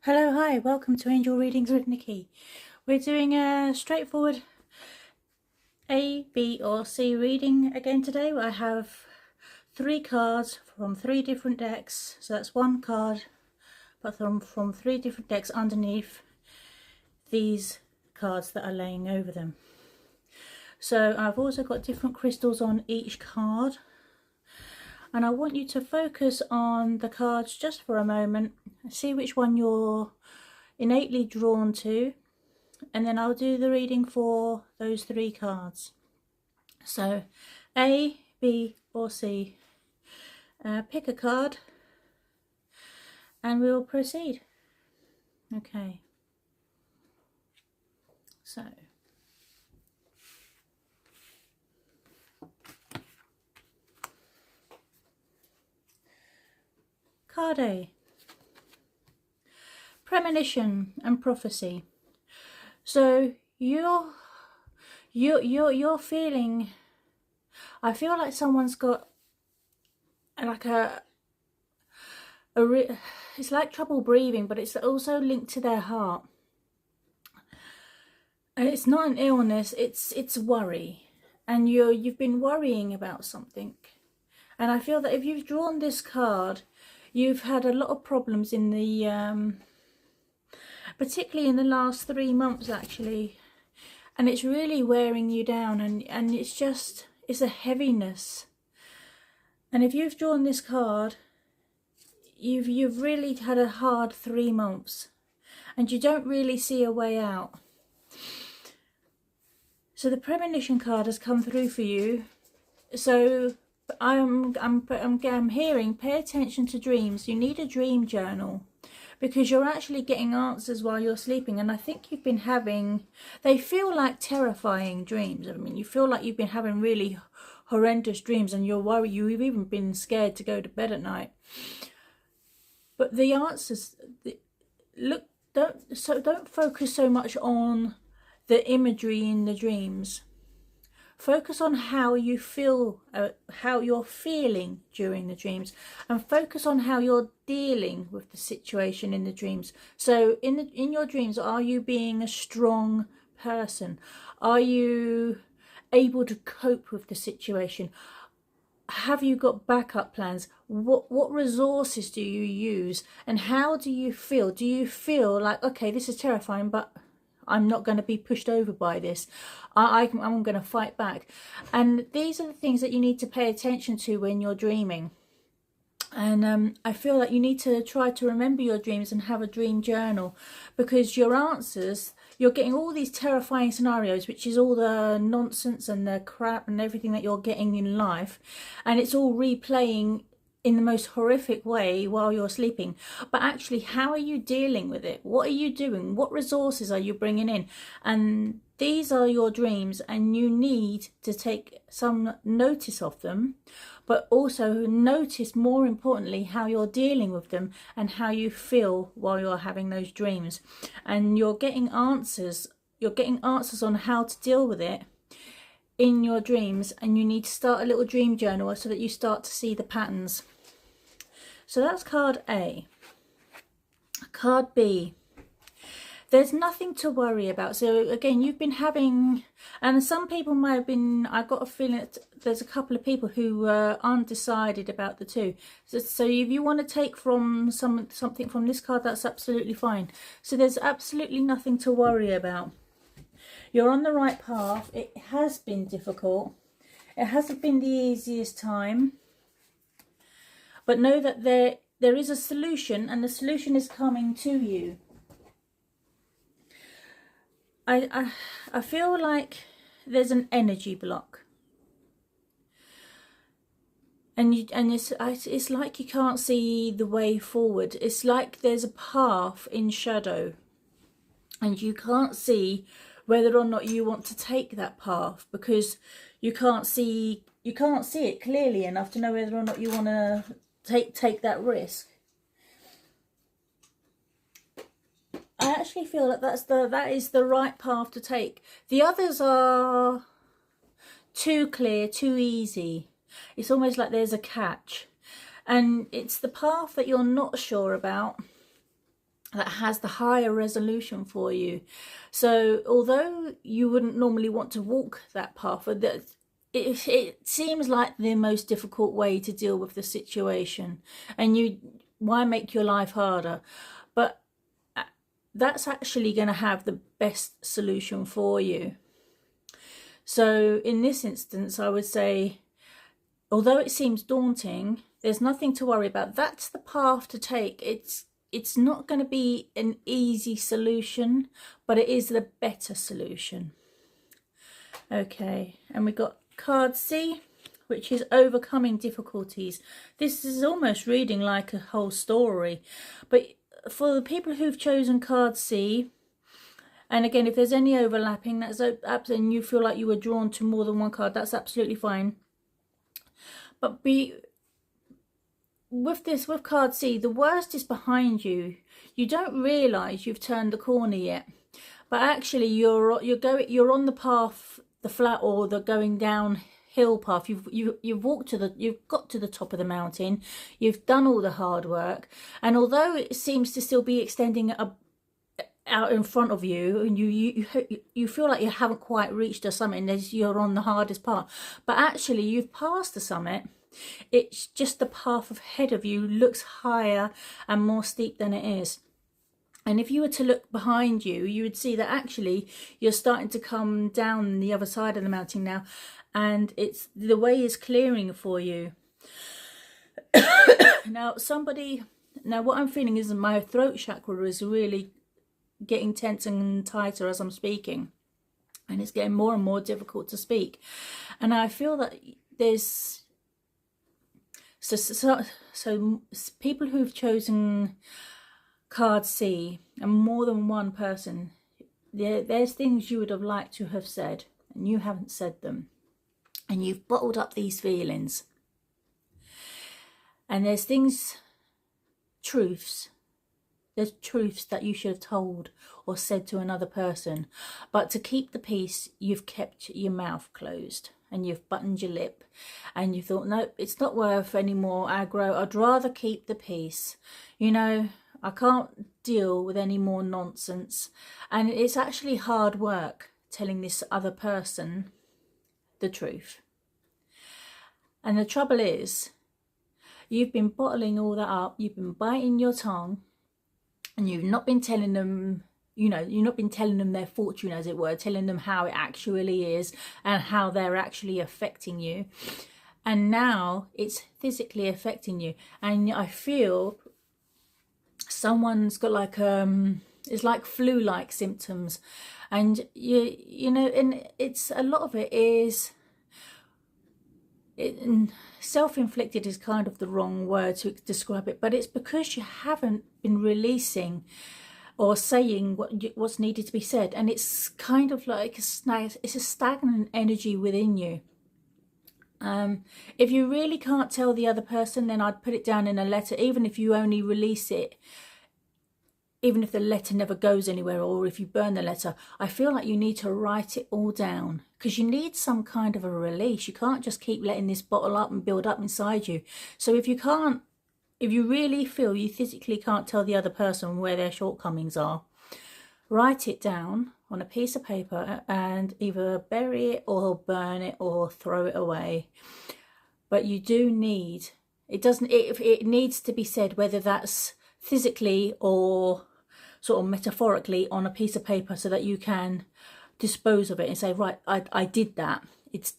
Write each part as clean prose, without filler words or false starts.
Hello, hi, welcome to Angel Readings with Nikki. We're doing a straightforward A, B or C reading again today. I have 3 cards from 3 different decks. So that's 1 card, but from 3 different decks underneath these cards that are laying over them. So I've also got different crystals on each card. And I want you to focus on the cards just for a moment. See which one you're innately drawn to. And then I'll do the reading for those 3 cards. So A, B or C. Pick a card and we will proceed. Okay. So card A. Premonition and prophecy. So you're feeling, I feel like someone's got like it's like trouble breathing, but it's also linked to their heart. And it's not an illness, it's worry. And you've been worrying about something. And I feel that if you've drawn this card, you've had a lot of problems in the particularly in the last 3 months actually, and it's really wearing you down, and it's a heaviness. And if you've drawn this card, you've really had a hard 3 months and you don't really see a way out. So the premonition card has come through for you. So I'm hearing, pay attention to dreams. You need a dream journal, because you're actually getting answers while you're sleeping. And I think you've been having, they feel like terrifying dreams. I mean, you feel like you've been having really horrendous dreams and you're worried, you've even been scared to go to bed at night. But the answers, don't focus so much on the imagery in the dreams. Focus on how you feel, how you're feeling during the dreams, and focus on how you're dealing with the situation in the dreams. So in your dreams, are you being a strong person? Are you able to cope with the situation? Have you got backup plans? What resources do you use, and how do you feel? Do you feel like, okay, this is terrifying, but I'm not going to be pushed over by this. I'm going to fight back. And these are the things that you need to pay attention to when you're dreaming. And I feel like you need to try to remember your dreams and have a dream journal, because your answers, you're getting all these terrifying scenarios, which is all the nonsense and the crap and everything that you're getting in life, and it's all replaying in the most horrific way while you're sleeping. But actually, how are you dealing with it? What are you doing? What resources are you bringing in? And these are your dreams, and you need to take some notice of them, but also notice, more importantly, how you're dealing with them and how you feel while you're having those dreams. And you're getting answers on how to deal with it in your dreams, and you need to start a little dream journal so that you start to see the patterns. So that's card A. Card B. There's nothing to worry about. So again, you've been having, and some people might have been, I got a feeling that there's a couple of people who were undecided about the two. So if you want to take from something from this card, that's absolutely fine. So there's absolutely nothing to worry about. You're on the right path. It has been difficult. It hasn't been the easiest time. But know that there is a solution, and the solution is coming to you. I feel like there's an energy block. And it's like you can't see the way forward. It's like there's a path in shadow, and you can't see whether or not you want to take that path, because you can't see it clearly enough to know whether or not you want to take that risk. I actually feel that that is the right path to take. The others are too clear, too easy. It's almost like there's a catch, and it's the path that you're not sure about that has the higher resolution for you. So although you wouldn't normally want to walk that path, it seems like the most difficult way to deal with the situation, and why make your life harder? But that's actually going to have the best solution for you. So in this instance, I would say, although it seems daunting, there's nothing to worry about. That's the path to take. It's not going to be an easy solution, but it is the better solution. Okay, and we got card C, which is overcoming difficulties. This is almost reading like a whole story, but for the people who've chosen card C, and again, if there's any overlapping, that's and you feel like you were drawn to more than one card, that's absolutely fine. But with card C, the worst is behind you. You don't realise you've turned the corner yet, but actually you're on the path, the flat or the going downhill path. You've got to the top of the mountain. You've done all the hard work, and although it seems to still be extending out in front of you, and you feel like you haven't quite reached the summit, and you're on the hardest part, but actually you've passed the summit. It's just the path ahead of you looks higher and more steep than it is. And if you were to look behind you, you would see that actually you're starting to come down the other side of the mountain now, and the way is clearing for you. Now what I'm feeling is my throat chakra is really getting tense and tighter as I'm speaking, and it's getting more and more difficult to speak. And I feel that there's so people who've chosen card C, and more than one person, there's things you would have liked to have said and you haven't said them, and you've bottled up these feelings. And there's truths that you should have told or said to another person, but to keep the peace, you've kept your mouth closed and you've buttoned your lip, and you thought, no, it's not worth any more aggro. I'd rather keep the peace. I can't deal with any more nonsense. And it's actually hard work telling this other person the truth. And the trouble is, you've been bottling all that up, you've been biting your tongue, and you've not been telling them, you've not been telling them their fortune, as it were, telling them how it actually is and how they're actually affecting you. And now it's physically affecting you. And I feel someone's got like it's like flu-like symptoms, and and it's a lot of it is self-inflicted is kind of the wrong word to describe it, but it's because you haven't been releasing or saying what's needed to be said, and it's kind of like it's a stagnant energy within you. If you really can't tell the other person, then I'd put it down in a letter, even if you only release it, even if the letter never goes anywhere, or if you burn the letter. I feel like you need to write it all down, because you need some kind of a release. You can't just keep letting this bottle up and build up inside you. So if you really feel you physically can't tell the other person where their shortcomings are, write it down on a piece of paper and either bury it or burn it or throw it away. But you do need, it needs to be said, whether that's physically or sort of metaphorically on a piece of paper, so that you can dispose of it and say, right, I did that. It's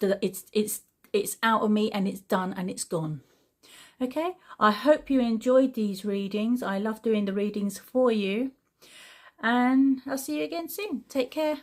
out of me, and it's done, and it's gone. Okay, I hope you enjoyed these readings. I love doing the readings for you, and I'll see you again soon. Take care.